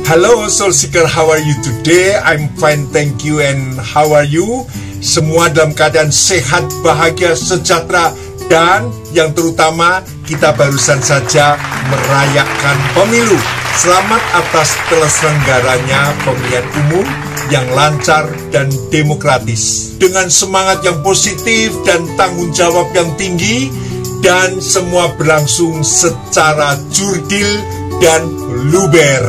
Hello Soul Seeker, how are you today? I'm fine, thank you. And how are you? Semua dalam keadaan sehat, bahagia, sejahtera. Dan yang terutama, kita barusan saja merayakan pemilu. Selamat atas terselenggaranya pemilihan umum yang lancar dan demokratis, dengan semangat yang positif dan tanggung jawab yang tinggi, dan semua berlangsung secara jurdil dan luber,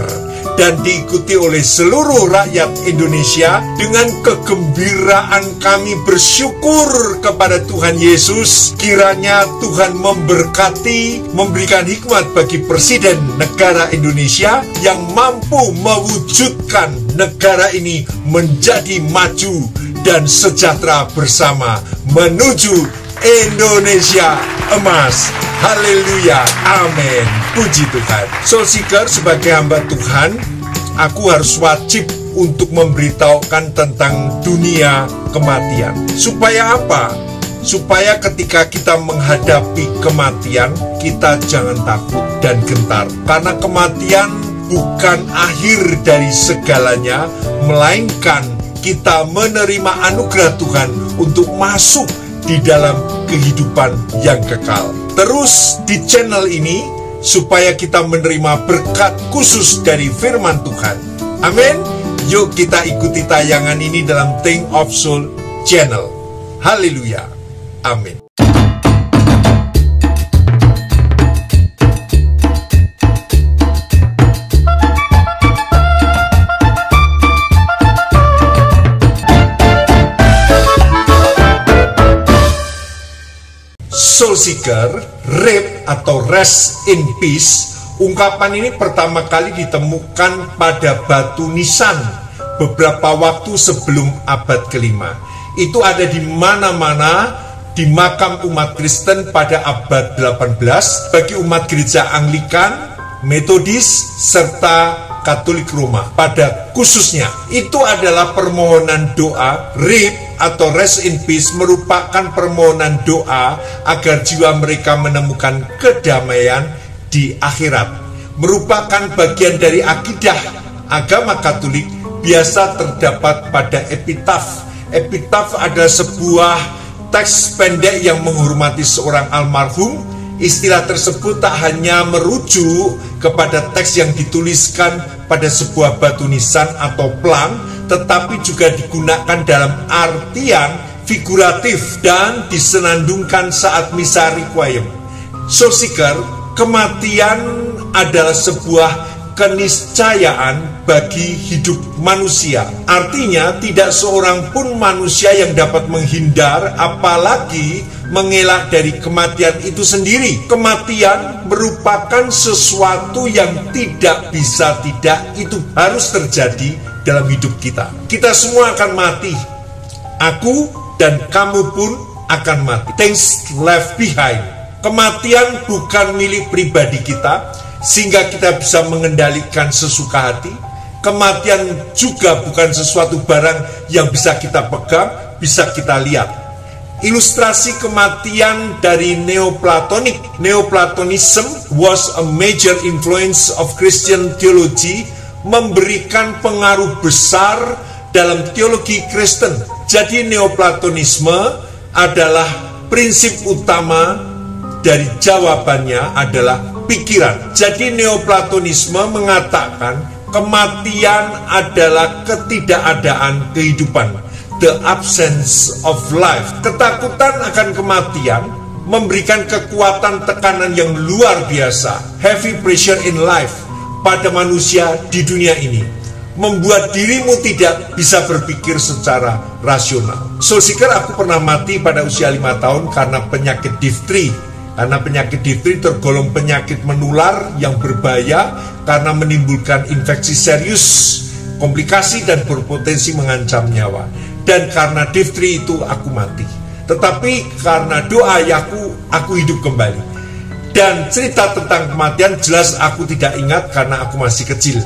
dan diikuti oleh seluruh rakyat Indonesia. Dengan kegembiraan kami bersyukur kepada Tuhan Yesus. Kiranya Tuhan memberkati, memberikan hikmat bagi Presiden negara Indonesia yang mampu mewujudkan negara ini menjadi maju dan sejahtera bersama menuju Indonesia emas. Haleluya, amin, puji Tuhan. Soul Seeker, sebagai hamba Tuhan, aku harus wajib untuk memberitahukan tentang dunia kematian. Supaya apa? Supaya ketika kita menghadapi kematian, kita jangan takut dan gentar. Karena kematian bukan akhir dari segalanya, melainkan kita menerima anugerah Tuhan untuk masuk di dalam kehidupan yang kekal. Terus di channel ini supaya kita menerima berkat khusus dari firman Tuhan. Amin. Yuk kita ikuti tayangan ini dalam Thing of Soul channel. Haleluya. Amin. Soul Seeker, RIP atau Rest in Peace, ungkapan ini pertama kali ditemukan pada batu nisan beberapa waktu sebelum abad ke-5. Itu ada di mana-mana di makam umat Kristen pada abad 18 bagi umat gereja Anglikan, Metodis, serta Katolik Roma. Pada khususnya, itu adalah permohonan doa. RIP atau Rest in Peace merupakan permohonan doa agar jiwa mereka menemukan kedamaian di akhirat. Merupakan bagian dari akidah agama Katolik, biasa terdapat pada epitaf. Epitaf adalah sebuah teks pendek yang menghormati seorang almarhum. Istilah tersebut tak hanya merujuk kepada teks yang dituliskan pada sebuah batu nisan atau plang, tetapi juga digunakan dalam artian figuratif dan disenandungkan saat misa requiem. Soul Seeker, kematian adalah sebuah keniscayaan bagi hidup manusia. Artinya tidak seorang pun manusia yang dapat menghindar, apalagi mengelak dari kematian itu sendiri. Kematian merupakan sesuatu yang tidak bisa tidak, itu harus terjadi dalam hidup kita. Kita semua akan mati. Aku dan kamu pun akan mati. Things left behind. Kematian bukan milik pribadi kita, sehingga kita bisa mengendalikan sesuka hati. Kematian juga bukan sesuatu barang yang bisa kita pegang, bisa kita lihat. Ilustrasi kematian dari Neoplatonik. Neoplatonism was a major influence of Christian theology, memberikan pengaruh besar dalam teologi Kristen. Jadi Neoplatonisme adalah prinsip utama dari jawabannya adalah pikiran. Jadi Neoplatonisme mengatakan kematian adalah ketidakadaan kehidupan, the absence of life. Ketakutan akan kematian memberikan kekuatan tekanan yang luar biasa, heavy pressure in life, pada manusia di dunia ini, membuat dirimu tidak bisa berpikir secara rasional. Soul Seeker, aku pernah mati pada usia 5 tahun karena penyakit difteri. Karena penyakit difteri tergolong penyakit menular yang berbahaya karena menimbulkan infeksi serius, komplikasi, dan berpotensi mengancam nyawa. Dan karena difteri itu aku mati. Tetapi karena doa aku hidup kembali. Dan cerita tentang kematian jelas aku tidak ingat karena aku masih kecil.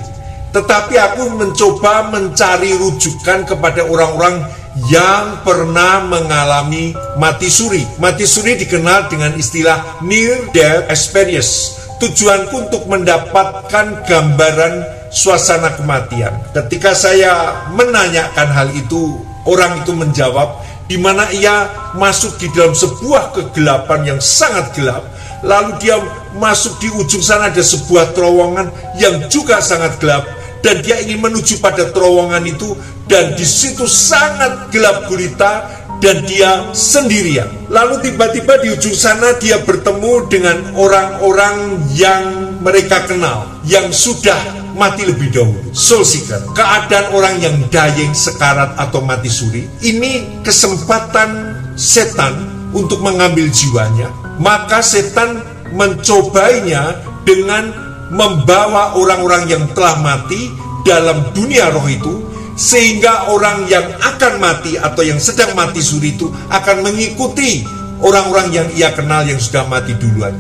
Tetapi aku mencoba mencari rujukan kepada orang-orang yang pernah mengalami mati suri. Mati suri dikenal dengan istilah near death experience. Tujuanku untuk mendapatkan gambaran suasana kematian. Ketika saya menanyakan hal itu, orang itu menjawab, di mana ia masuk di dalam sebuah kegelapan yang sangat gelap. Lalu dia masuk di ujung sana, ada sebuah terowongan yang juga sangat gelap, dan dia ingin menuju pada terowongan itu, dan di situ sangat gelap gulita, dan dia sendirian. Lalu tiba-tiba di ujung sana dia bertemu dengan orang-orang yang mereka kenal, yang sudah mati lebih dahulu. Soul seeker, keadaan orang yang dying, sekarat atau mati suri, ini kesempatan setan untuk mengambil jiwanya. Maka setan mencobainya dengan membawa orang-orang yang telah mati dalam dunia roh itu, sehingga orang yang akan mati atau yang sedang mati suri itu akan mengikuti orang-orang yang ia kenal yang sudah mati duluan.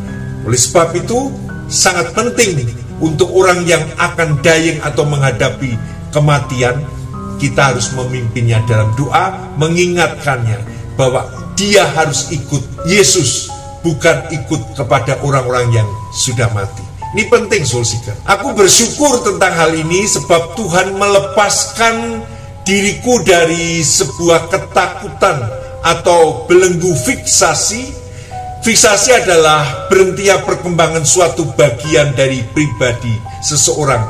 Oleh sebab itu sangat penting untuk orang yang akan dying atau menghadapi kematian, kita harus memimpinnya dalam doa, mengingatkannya bahwa dia harus ikut Yesus, bukan ikut kepada orang-orang yang sudah mati. Ini penting, soul seeker. Aku bersyukur tentang hal ini sebab Tuhan melepaskan diriku dari sebuah ketakutan atau belenggu fiksasi. Fiksasi adalah berhentinya perkembangan suatu bagian dari pribadi seseorang.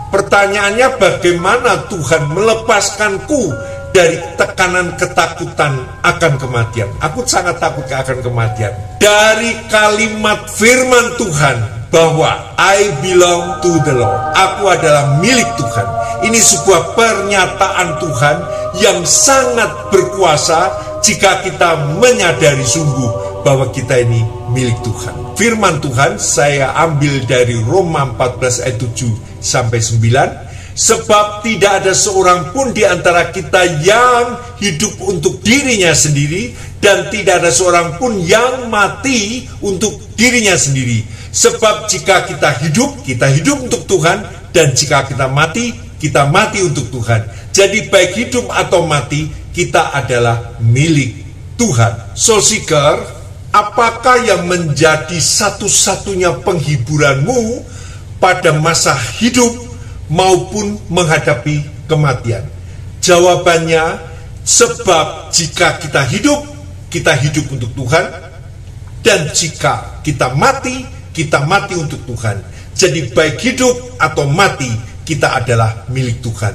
Pertanyaannya, bagaimana Tuhan melepaskanku dari tekanan ketakutan akan kematian? Aku sangat takut akan kematian. Dari kalimat firman Tuhan bahwa I belong to the Lord, aku adalah milik Tuhan. Ini sebuah pernyataan Tuhan yang sangat berkuasa jika kita menyadari sungguh bahwa kita ini milik Tuhan. Firman Tuhan saya ambil dari Roma 14 ayat 7 sampai 9. Sebab tidak ada seorang pun di antara kita yang hidup untuk dirinya sendiri, dan tidak ada seorang pun yang mati untuk dirinya sendiri. Sebab jika kita hidup untuk Tuhan, dan jika kita mati untuk Tuhan. Jadi baik hidup atau mati, kita adalah milik Tuhan. Soul seeker, apakah yang menjadi satu-satunya penghiburanmu pada masa hidup maupun menghadapi kematian? Jawabannya, sebab jika kita hidup untuk Tuhan, dan jika kita mati untuk Tuhan. Jadi baik hidup atau mati, kita adalah milik Tuhan.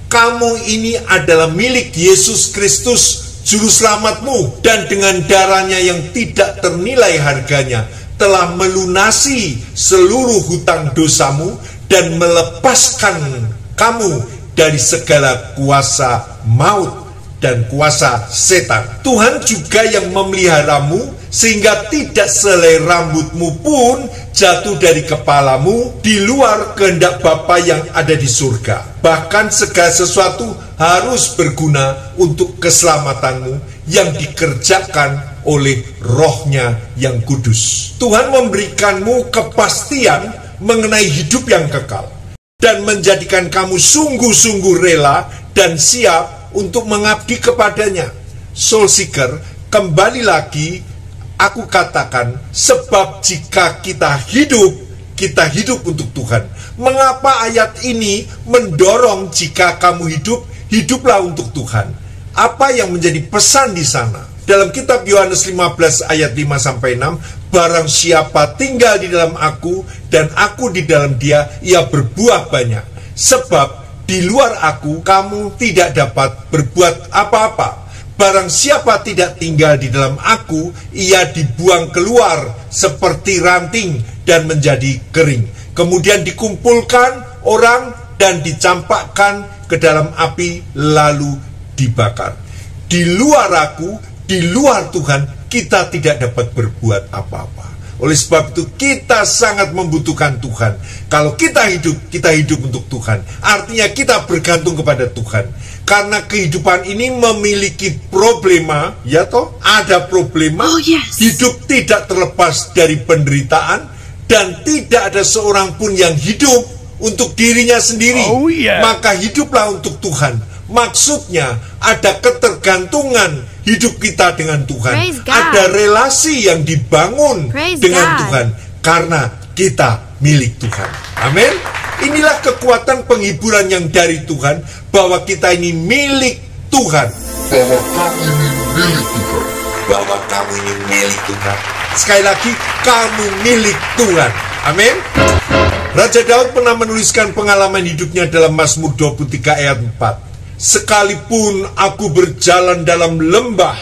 Kamu ini adalah milik Yesus Kristus, Juru Selamatmu, dan dengan darahnya yang tidak ternilai harganya telah melunasi seluruh hutang dosamu dan melepaskan kamu dari segala kuasa maut dan kuasa setan. Tuhan juga yang memeliharamu sehingga tidak selai rambutmu pun jatuh dari kepalamu di luar kehendak Bapa yang ada di surga. Bahkan segala sesuatu harus berguna untuk keselamatanmu yang dikerjakan oleh Roh-Nya yang kudus. Tuhan memberikanmu kepastian mengenai hidup yang kekal dan menjadikan kamu sungguh-sungguh rela dan siap untuk mengabdi kepadanya. Soul seeker, kembali lagi aku katakan, sebab jika kita hidup untuk Tuhan. Mengapa ayat ini mendorong jika kamu hiduplah untuk Tuhan? Apa yang menjadi pesan di sana? Dalam kitab Yohanes 15 ayat 5-6, barang siapa tinggal di dalam aku dan aku di dalam dia, ia berbuah banyak. Sebab di luar aku kamu tidak dapat berbuat apa-apa. Barang siapa tidak tinggal di dalam aku, ia dibuang keluar seperti ranting dan menjadi kering. Kemudian dikumpulkan orang dan dicampakkan ke dalam api lalu dibakar. Di luar aku, di luar Tuhan, kita tidak dapat berbuat apa-apa. Oleh sebab itu kita sangat membutuhkan Tuhan. Kalau kita hidup untuk Tuhan. Artinya kita bergantung kepada Tuhan. Karena kehidupan ini memiliki problema, ya toh? Ada problema. Oh, yes. Hidup tidak terlepas dari penderitaan, dan tidak ada seorang pun yang hidup untuk dirinya sendiri. Oh, yeah. Maka hiduplah untuk Tuhan. Maksudnya ada ketergantungan hidup kita dengan Tuhan. Ada relasi yang dibangun dengan Tuhan. Karena kita milik Tuhan. Amin. Inilah kekuatan penghiburan yang dari Tuhan, bahwa kita ini milik Tuhan. Bahwa kamu ini milik Tuhan. Bahwa kamu ini milik Tuhan. Sekali lagi, kamu milik Tuhan. Amin. Raja Daud pernah menuliskan pengalaman hidupnya dalam Mazmur 23 ayat 4. Sekalipun aku berjalan dalam lembah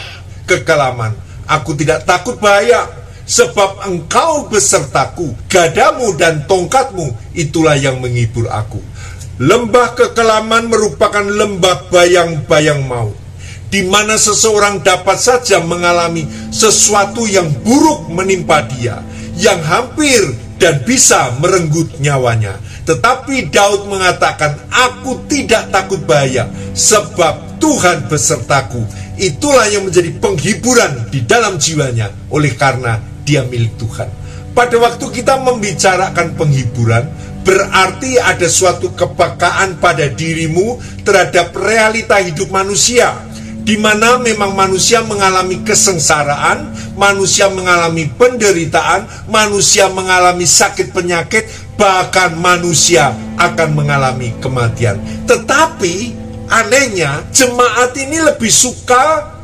kekelaman, aku tidak takut bahaya, sebab engkau besertaku, gadamu dan tongkatmu, itulah yang menghibur aku. Lembah kekelaman merupakan lembah bayang-bayang maut, di mana seseorang dapat saja mengalami sesuatu yang buruk menimpa dia, yang hampir dan bisa merenggut nyawanya. Tetapi Daud mengatakan, aku tidak takut bahaya, sebab Tuhan besertaku. Itulah yang menjadi penghiburan di dalam jiwanya, oleh karena dia milik Tuhan. Pada waktu kita membicarakan penghiburan, berarti ada suatu kepekaan pada dirimu terhadap realita hidup manusia, di mana memang manusia mengalami kesengsaraan, manusia mengalami penderitaan, manusia mengalami sakit penyakit, bahkan manusia akan mengalami kematian. Tetapi anehnya, jemaat ini lebih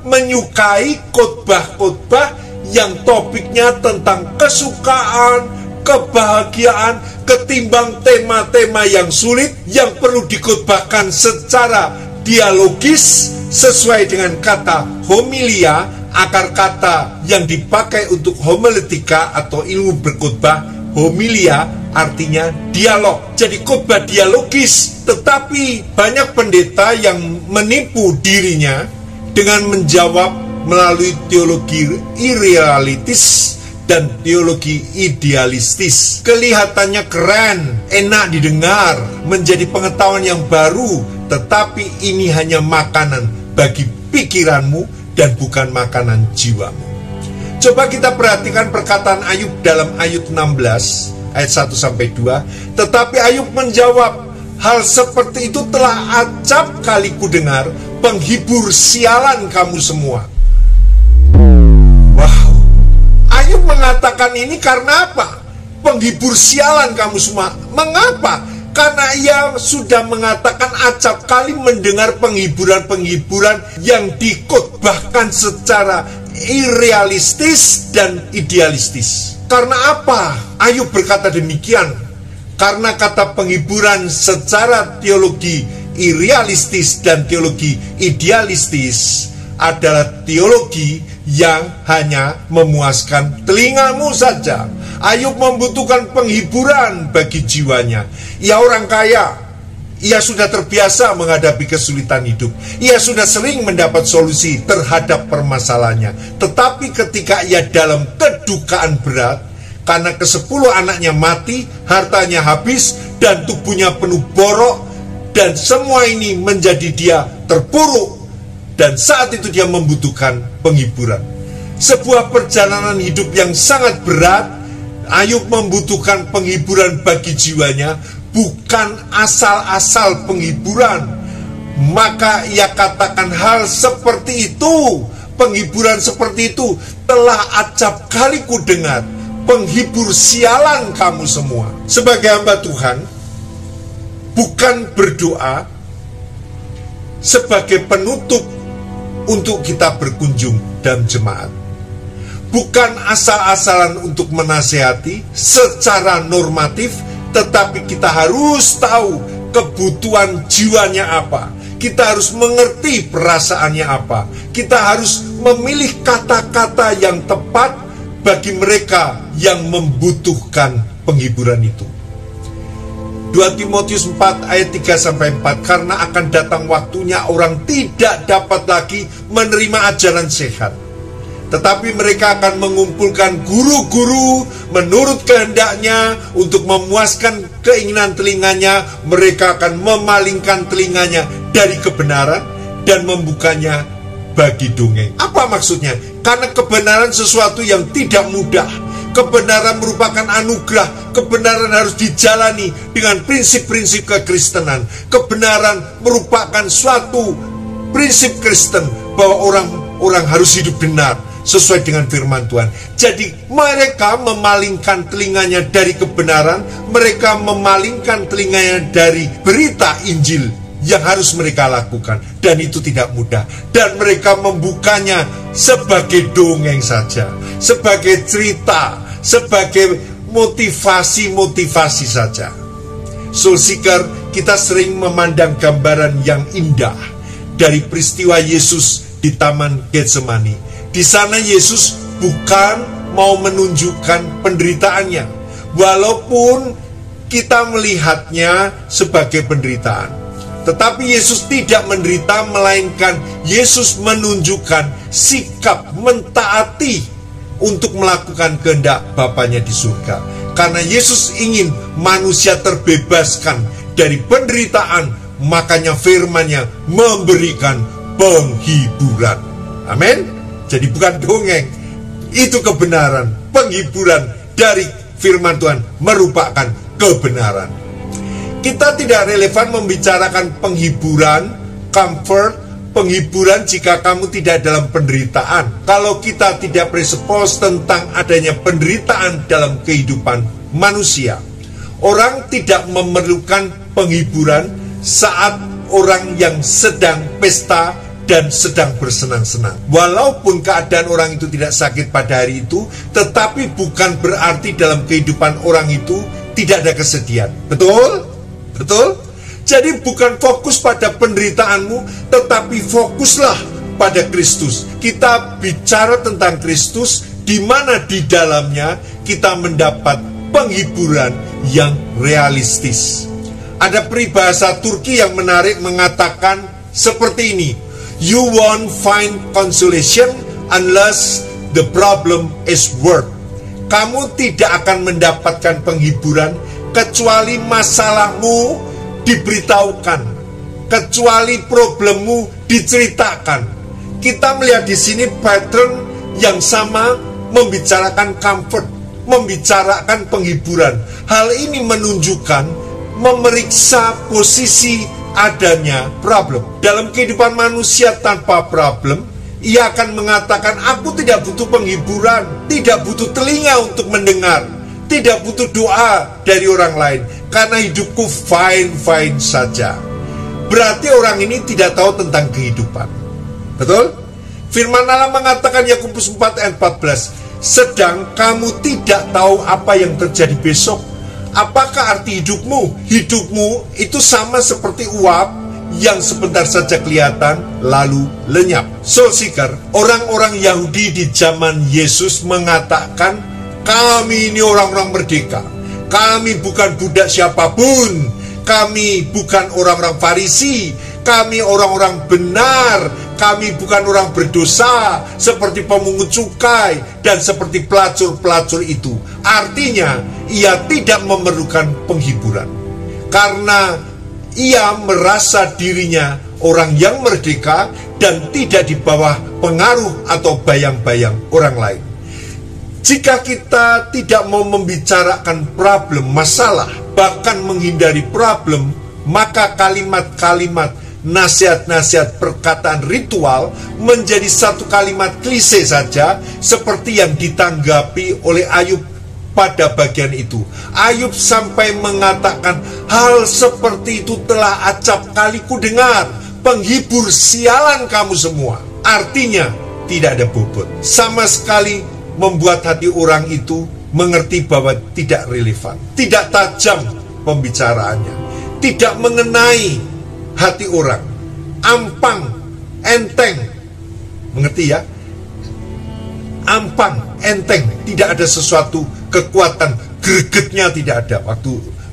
menyukai khotbah-khotbah yang topiknya tentang kesukaan, kebahagiaan, ketimbang tema-tema yang sulit yang perlu dikhotbahkan secara dialogis sesuai dengan kata homilia, akar kata yang dipakai untuk homiletika atau ilmu berkhotbah. Homilia artinya dialog, jadi khotbah dialogis. Tetapi banyak pendeta yang menipu dirinya dengan menjawab melalui teologi irrealitis dan teologi idealistis. Kelihatannya keren, enak didengar, menjadi pengetahuan yang baru, tetapi ini hanya makanan bagi pikiranmu dan bukan makanan jiwamu. Coba kita perhatikan perkataan Ayub dalam Ayub 16 ayat 1-2. Tetapi Ayub menjawab, hal seperti itu telah acap kali ku dengar, penghibur sialan kamu semua. Wow, Ayub mengatakan ini karena apa? Penghibur sialan kamu semua. Mengapa? Karena ia sudah mengatakan acap kali mendengar penghiburan-penghiburan yang dikhotbahkan secara irrealistis dan idealistis. Karena apa Ayub berkata demikian? Karena kata penghiburan secara teologi irrealistis dan teologi idealistis adalah teologi yang hanya memuaskan telingamu saja. Ayub membutuhkan penghiburan bagi jiwanya. Ia orang kaya, ia sudah terbiasa menghadapi kesulitan hidup, ia sudah sering mendapat solusi terhadap permasalahannya. Tetapi ketika ia dalam kedukaan berat, karena ke-10 anaknya mati, hartanya habis, dan tubuhnya penuh borok, dan semua ini menjadi dia terpuruk, dan saat itu dia membutuhkan penghiburan. Sebuah perjalanan hidup yang sangat berat, Ayub membutuhkan penghiburan bagi jiwanya, bukan asal-asal penghiburan. Maka ia katakan hal seperti itu, penghiburan seperti itu telah acap kali ku dengar, penghibur sialan kamu semua. Sebagai hamba Tuhan, bukan berdoa sebagai penutup untuk kita berkunjung dalam jemaat, bukan asal-asalan untuk menasehati secara normatif, tetapi kita harus tahu kebutuhan jiwanya apa. Kita harus mengerti perasaannya apa. Kita harus memilih kata-kata yang tepat bagi mereka yang membutuhkan penghiburan itu. 2 Timotius 4 ayat 3-4. Karena akan datang waktunya orang tidak dapat lagi menerima ajaran sehat, tetapi mereka akan mengumpulkan guru-guru menurut kehendaknya untuk memuaskan keinginan telinganya. Mereka akan memalingkan telinganya dari kebenaran dan membukanya bagi dongeng. Apa maksudnya? Karena kebenaran sesuatu yang tidak mudah. Kebenaran merupakan anugerah. Kebenaran harus dijalani dengan prinsip-prinsip kekristenan. Kebenaran merupakan suatu prinsip Kristen bahwa orang harus hidup benar. sesuai dengan firman Tuhan. Jadi mereka memalingkan telinganya dari kebenaran, mereka memalingkan telinganya dari berita Injil yang harus mereka lakukan, dan itu tidak mudah. Dan mereka membukanya sebagai dongeng saja, sebagai cerita, sebagai motivasi saja. Soul Seeker, kita sering memandang gambaran yang indah dari peristiwa Yesus di Taman Getsemani. Di sana Yesus bukan mau menunjukkan penderitaannya, walaupun kita melihatnya sebagai penderitaan. Tetapi Yesus tidak menderita, melainkan Yesus menunjukkan sikap mentaati untuk melakukan kehendak Bapanya di surga. Karena Yesus ingin manusia terbebaskan dari penderitaan, makanya firman-Nya memberikan penghiburan. Amin. Jadi bukan dongeng, itu kebenaran. Penghiburan dari firman Tuhan merupakan kebenaran. Kita tidak relevan membicarakan penghiburan, comfort, penghiburan jika kamu tidak dalam penderitaan. Kalau kita tidak predispose tentang adanya penderitaan dalam kehidupan manusia, orang tidak memerlukan penghiburan saat orang yang sedang pesta dan sedang bersenang-senang. Walaupun keadaan orang itu tidak sakit pada hari itu, tetapi bukan berarti dalam kehidupan orang itu tidak ada kesedihan. Betul? Betul? Jadi bukan fokus pada penderitaanmu, tetapi fokuslah pada Kristus. Kita bicara tentang Kristus, di mana di dalamnya kita mendapat penghiburan yang realistis. Ada peribahasa Turki yang menarik mengatakan seperti ini: you won't find consolation unless the problem is worth. Kamu tidak akan mendapatkan penghiburan kecuali masalahmu diberitahukan, kecuali problemmu diceritakan. Kita melihat di sini pattern yang sama, membicarakan comfort, membicarakan penghiburan. Hal ini menunjukkan memeriksa posisi adanya problem. Dalam kehidupan manusia tanpa problem, ia akan mengatakan, aku tidak butuh penghiburan, tidak butuh telinga untuk mendengar, tidak butuh doa dari orang lain, karena hidupku fine-fine saja. Berarti orang ini tidak tahu tentang kehidupan. Betul? Firman Allah mengatakan, Yakobus 4 ayat 14, sedang kamu tidak tahu apa yang terjadi besok. Apakah arti hidupmu? Hidupmu itu sama seperti uap yang sebentar saja kelihatan lalu lenyap. Soul Seeker, orang-orang Yahudi di zaman Yesus mengatakan, kami ini orang-orang merdeka, kami bukan budak siapapun, kami bukan orang-orang Farisi, kami orang-orang benar, kami bukan orang berdosa seperti pemungut cukai dan seperti pelacur-pelacur itu. Artinya ia tidak memerlukan penghiburan, karena ia merasa dirinya orang yang merdeka dan tidak di bawah pengaruh atau bayang-bayang orang lain. Jika kita tidak mau membicarakan problem, masalah, bahkan menghindari problem, maka kalimat-kalimat, nasihat-nasihat, perkataan ritual menjadi satu kalimat klise saja, seperti yang ditanggapi oleh Ayub pada bagian itu. Ayub sampai mengatakan, hal seperti itu telah acap kali ku dengar, penghibur sialan kamu semua. Artinya tidak ada bobot, sama sekali membuat hati orang itu mengerti bahwa tidak relevan, tidak tajam pembicaraannya, tidak mengenai hati orang, ampang, enteng. Mengerti ya? Ampang, enteng, tidak ada sesuatu kekuatan, gregetnya tidak ada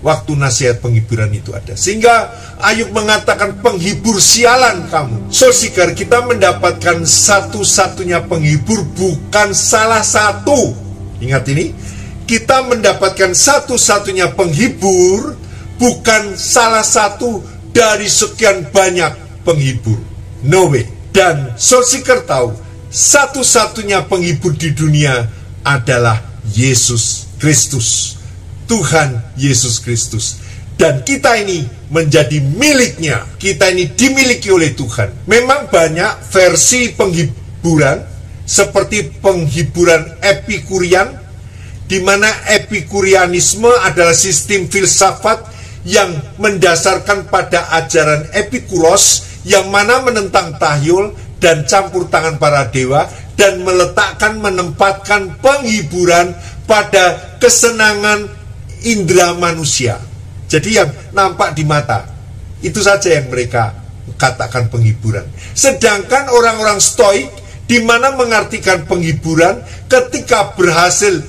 waktu nasihat penghiburan itu ada. Sehingga Ayub mengatakan, penghibur sialan kamu. Soul Seeker, kita mendapatkan satu-satunya penghibur, bukan salah satu. Ingat ini, kita mendapatkan satu-satunya penghibur, bukan salah satu dari sekian banyak penghibur. No way. Dan Soul Seeker tahu, satu-satunya penghibur di dunia adalah Yesus Kristus, Tuhan Yesus Kristus. Dan kita ini menjadi miliknya, kita ini dimiliki oleh Tuhan. Memang banyak versi penghiburan, seperti penghiburan Epikurian, di mana Epikurianisme adalah sistem filsafat yang mendasarkan pada ajaran Epikuros, yang mana menentang tahyul dan campur tangan para dewa, dan menempatkan penghiburan pada kesenangan indera manusia. Jadi yang nampak di mata, itu saja yang mereka katakan penghiburan. Sedangkan orang-orang Stoik, di mana mengartikan penghiburan ketika berhasil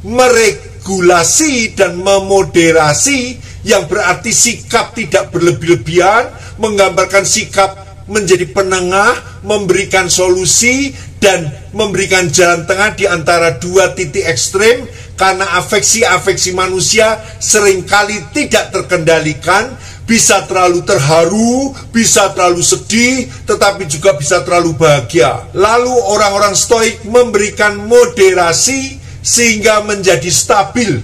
meregulasi dan memoderasi, yang berarti sikap tidak berlebih-lebihan, menggambarkan sikap menjadi penengah, memberikan solusi, dan memberikan jalan tengah di antara dua titik ekstrem, karena afeksi-afeksi manusia seringkali tidak terkendalikan, bisa terlalu terharu, bisa terlalu sedih, tetapi juga bisa terlalu bahagia. Lalu orang-orang Stoik memberikan moderasi sehingga menjadi stabil.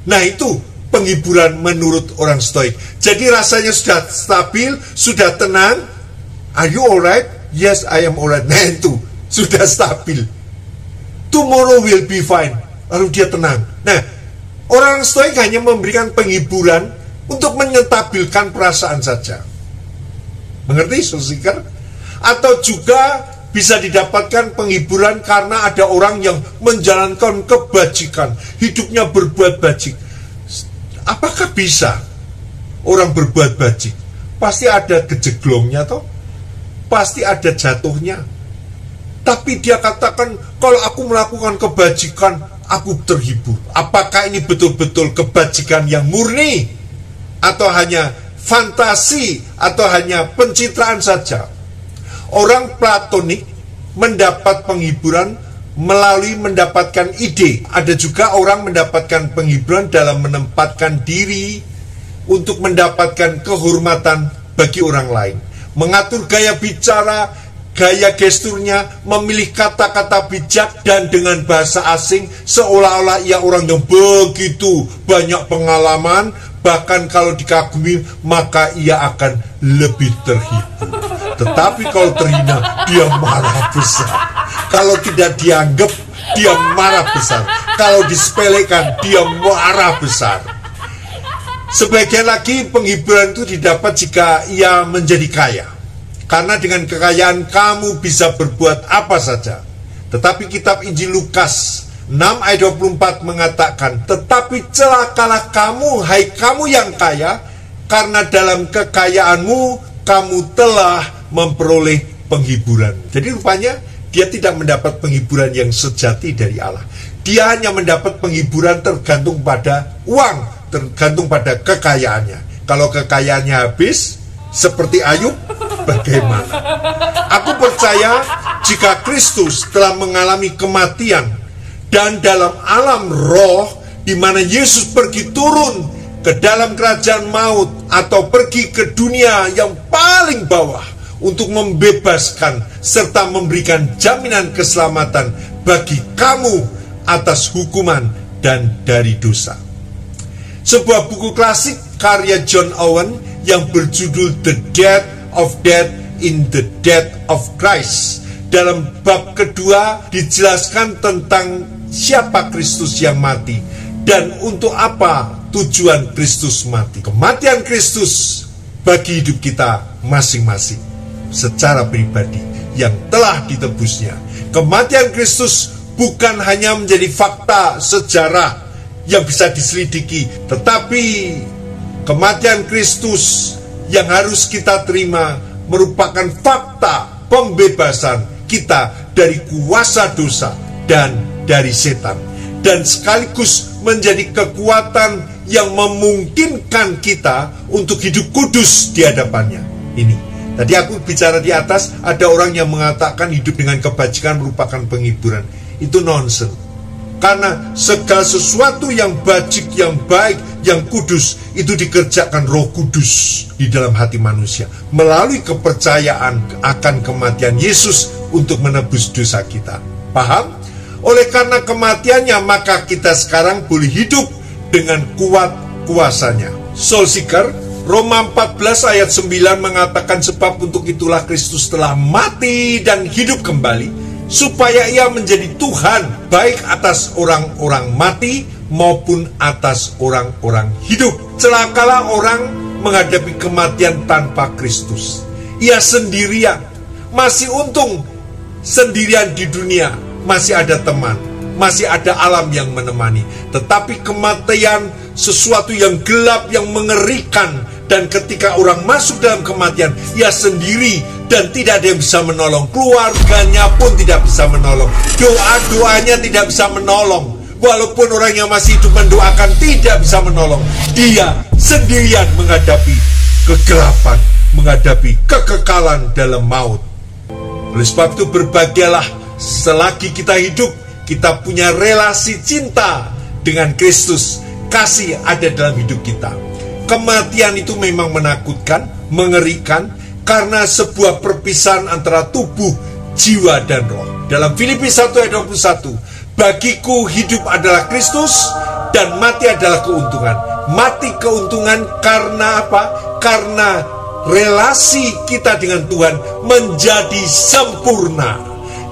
Nah, itu penghiburan menurut orang Stoik. Jadi rasanya sudah stabil, sudah tenang. Are you alright? Yes, I am alright. Nah, itu sudah stabil. Tomorrow will be fine. Lalu dia tenang. Nah, orang Stoik hanya memberikan penghiburan untuk menyetabilkan perasaan saja. Mengerti, Saudara? Atau juga bisa didapatkan penghiburan karena ada orang yang menjalankan kebajikan, hidupnya berbuat bajik. Apakah bisa orang berbuat bajik? Pasti ada kejeglongnya toh, pasti ada jatuhnya. Tapi dia katakan, kalau aku melakukan kebajikan, aku terhibur. Apakah ini betul-betul kebajikan yang murni? Atau hanya fantasi? Atau hanya pencitraan saja? Orang Platonik mendapat penghiburan melalui mendapatkan ide. Ada juga orang mendapatkan penghiburan dalam menempatkan diri untuk mendapatkan kehormatan bagi orang lain. Mengatur gaya bicara, gaya gesturnya, memilih kata-kata bijak dan dengan bahasa asing, seolah-olah ia orang yang begitu banyak pengalaman. Bahkan kalau dikagumi, maka ia akan lebih terhibur. Tetapi kalau terhina, dia marah besar. Kalau tidak dianggap, dia marah besar. Kalau disepelekan, dia marah besar. Sebagian lagi, penghiburan itu didapat jika ia menjadi kaya. Karena dengan kekayaan kamu bisa berbuat apa saja. Tetapi kitab Injil Lukas 6 ayat 24 mengatakan, tetapi celakalah kamu, hai kamu yang kaya, karena dalam kekayaanmu kamu telah memperoleh penghiburan. Jadi rupanya dia tidak mendapat penghiburan yang sejati dari Allah. Dia hanya mendapat penghiburan tergantung pada uang, tergantung pada kekayaannya. Kalau kekayaannya habis, seperti Ayub, bagaimana? Aku percaya jika Kristus telah mengalami kematian dan dalam alam roh, di mana Yesus pergi turun ke dalam kerajaan maut atau pergi ke dunia yang paling bawah untuk membebaskan serta memberikan jaminan keselamatan bagi kamu atas hukuman dan dari dosa. Sebuah buku klasik karya John Owen yang berjudul The Death of Death in the Death of Christ, dalam bab kedua dijelaskan tentang siapa Kristus yang mati dan untuk apa tujuan Kristus mati. Kematian Kristus bagi hidup kita masing-masing secara pribadi yang telah ditebusnya. Kematian Kristus bukan hanya menjadi fakta sejarah yang bisa diselidiki, tetapi kematian Kristus yang harus kita terima merupakan fakta pembebasan kita dari kuasa dosa dan dari setan, dan sekaligus menjadi kekuatan yang memungkinkan kita untuk hidup kudus di hadapannya. Ini tadi aku bicara di atas, ada orang yang mengatakan hidup dengan kebajikan merupakan penghiburan. Itu nonsens. Karena segala sesuatu yang bajik, yang baik, yang kudus, itu dikerjakan Roh Kudus di dalam hati manusia melalui kepercayaan akan kematian Yesus untuk menebus dosa kita. Paham? Oleh karena kematiannya, maka kita sekarang boleh hidup dengan kuat kuasanya. Soul Seeker, Roma 14 ayat 9 mengatakan, sebab untuk itulah Kristus telah mati dan hidup kembali, supaya ia menjadi Tuhan baik atas orang-orang mati maupun atas orang-orang hidup. Celakalah orang menghadapi kematian tanpa Kristus. Ia sendirian. Masih untung sendirian di dunia, masih ada teman, masih ada alam yang menemani. Tetapi kematian sesuatu yang gelap, yang mengerikan. Dan ketika orang masuk dalam kematian, ia sendiri dan tidak ada yang bisa menolong. Keluarganya pun tidak bisa menolong. Doa-doanya tidak bisa menolong. Walaupun orang yang masih hidup mendoakan, tidak bisa menolong. Dia sendirian menghadapi kegelapan, menghadapi kekekalan dalam maut. Oleh sebab itu berbahagialah selagi kita hidup, kita punya relasi cinta dengan Kristus. Kasih ada dalam hidup kita. Kematian itu memang menakutkan, mengerikan, karena sebuah perpisahan antara tubuh, jiwa, dan roh. Dalam Filipi 1 ayat 21, bagiku hidup adalah Kristus dan mati adalah keuntungan. Mati keuntungan karena apa? Karena relasi kita dengan Tuhan menjadi sempurna.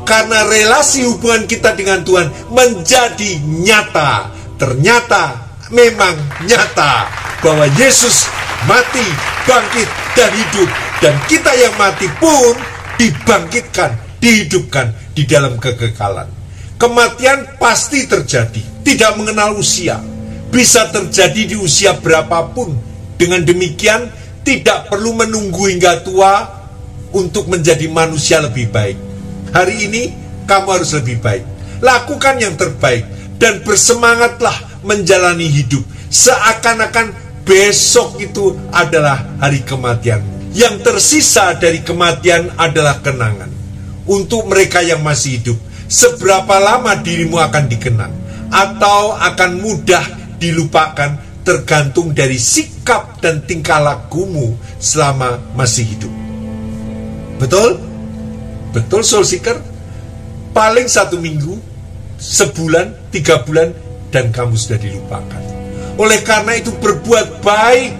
Karena relasi hubungan kita dengan Tuhan menjadi nyata. Ternyata memang nyata bahwa Yesus mati, bangkit, dan hidup. Dan kita yang mati pun dibangkitkan, dihidupkan di dalam kekekalan. Kematian pasti terjadi, tidak mengenal usia. Bisa terjadi di usia berapapun. Dengan demikian, tidak perlu menunggu hingga tua untuk menjadi manusia lebih baik. Hari ini, kamu harus lebih baik. Lakukan yang terbaik dan bersemangatlah menjalani hidup. Seakan-akan besok itu adalah hari kematianmu. Yang tersisa dari kematian adalah kenangan. Untuk mereka yang masih hidup, seberapa lama dirimu akan dikenang atau akan mudah dilupakan tergantung dari sikap dan tingkah lakumu selama masih hidup. Betul? Betul, Soul Seeker? Paling 1 minggu, sebulan, 3 bulan, dan kamu sudah dilupakan. Oleh karena itu berbuat baik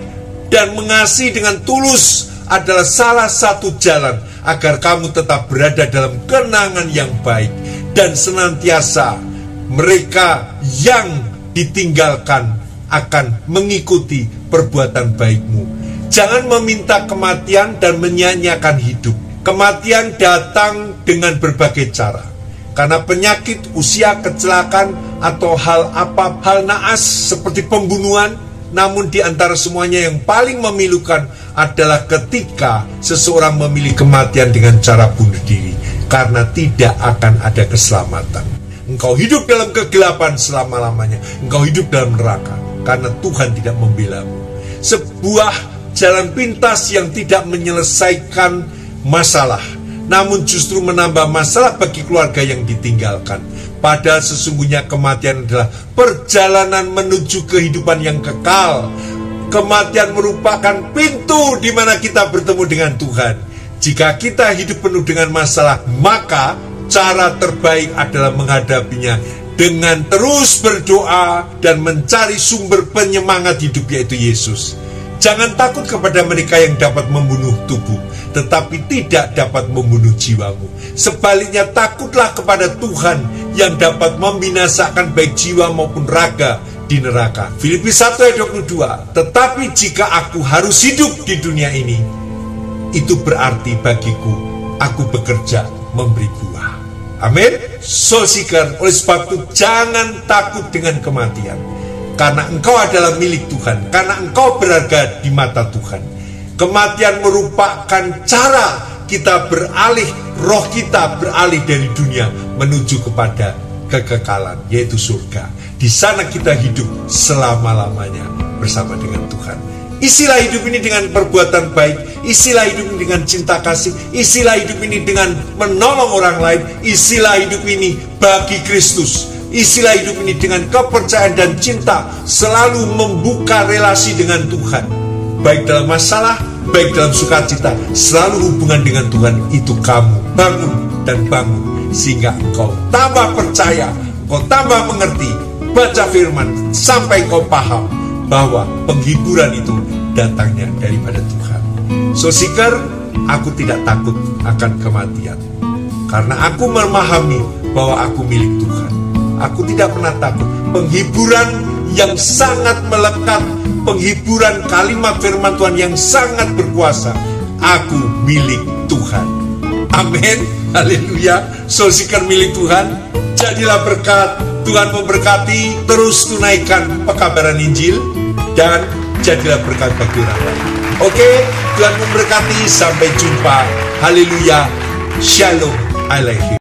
dan mengasihi dengan tulus adalah salah satu jalan agar kamu tetap berada dalam kenangan yang baik. Dan senantiasa mereka yang ditinggalkan akan mengikuti perbuatan baikmu. Jangan meminta kematian dan menyanyiakan hidup. Kematian datang dengan berbagai cara. Karena penyakit, usia, kecelakaan, atau hal naas seperti pembunuhan. Namun di antara semuanya yang paling memilukan adalah ketika seseorang memilih kematian dengan cara bunuh diri. Karena tidak akan ada keselamatan. Engkau hidup dalam kegelapan selama-lamanya. Engkau hidup dalam neraka. Karena Tuhan tidak membelamu. Sebuah jalan pintas yang tidak menyelesaikan masalah, namun justru menambah masalah bagi keluarga yang ditinggalkan. Padahal sesungguhnya kematian adalah perjalanan menuju kehidupan yang kekal. Kematian merupakan pintu di mana kita bertemu dengan Tuhan. Jika kita hidup penuh dengan masalah, maka cara terbaik adalah menghadapinya dengan terus berdoa dan mencari sumber penyemangat hidup, yaitu Yesus. Jangan takut kepada mereka yang dapat membunuh tubuh, tetapi tidak dapat membunuh jiwamu. Sebaliknya takutlah kepada Tuhan yang dapat membinasakan baik jiwa maupun raga di neraka. Filipi 1 ayat 22. Tetapi jika aku harus hidup di dunia ini, itu berarti bagiku aku bekerja memberi buah. Amin. Soul Seeker, oleh sebab itu jangan takut dengan kematian. Karena engkau adalah milik Tuhan. Karena engkau berharga di mata Tuhan. Kematian merupakan cara kita beralih, roh kita beralih dari dunia menuju kepada kekekalan, yaitu surga. Di sana kita hidup selama-lamanya bersama dengan Tuhan. Isilah hidup ini dengan perbuatan baik. Isilah hidup ini dengan cinta kasih. Isilah hidup ini dengan menolong orang lain. Isilah hidup ini bagi Kristus. Isilah hidup ini dengan kepercayaan dan cinta, selalu membuka relasi dengan Tuhan. Baik dalam masalah, baik dalam sukacita, selalu hubungan dengan Tuhan. Itu kamu bangun dan bangun, sehingga engkau tambah percaya, engkau tambah mengerti, baca firman, sampai kau paham bahwa penghiburan itu datangnya daripada Tuhan. So Seeker, aku tidak takut akan kematian. Karena aku memahami bahwa aku milik Tuhan. Aku tidak pernah takut. Penghiburan yang sangat melekat, penghiburan kalimat firman Tuhan yang sangat berkuasa. Aku milik Tuhan. Amin. Haleluya. Saksikan milik Tuhan. Jadilah berkat. Tuhan memberkati. Terus tunaikan pekabaran Injil. Dan jadilah berkat bagi orang lain. Oke, Tuhan memberkati. Sampai jumpa. Haleluya. Shalom. I like you.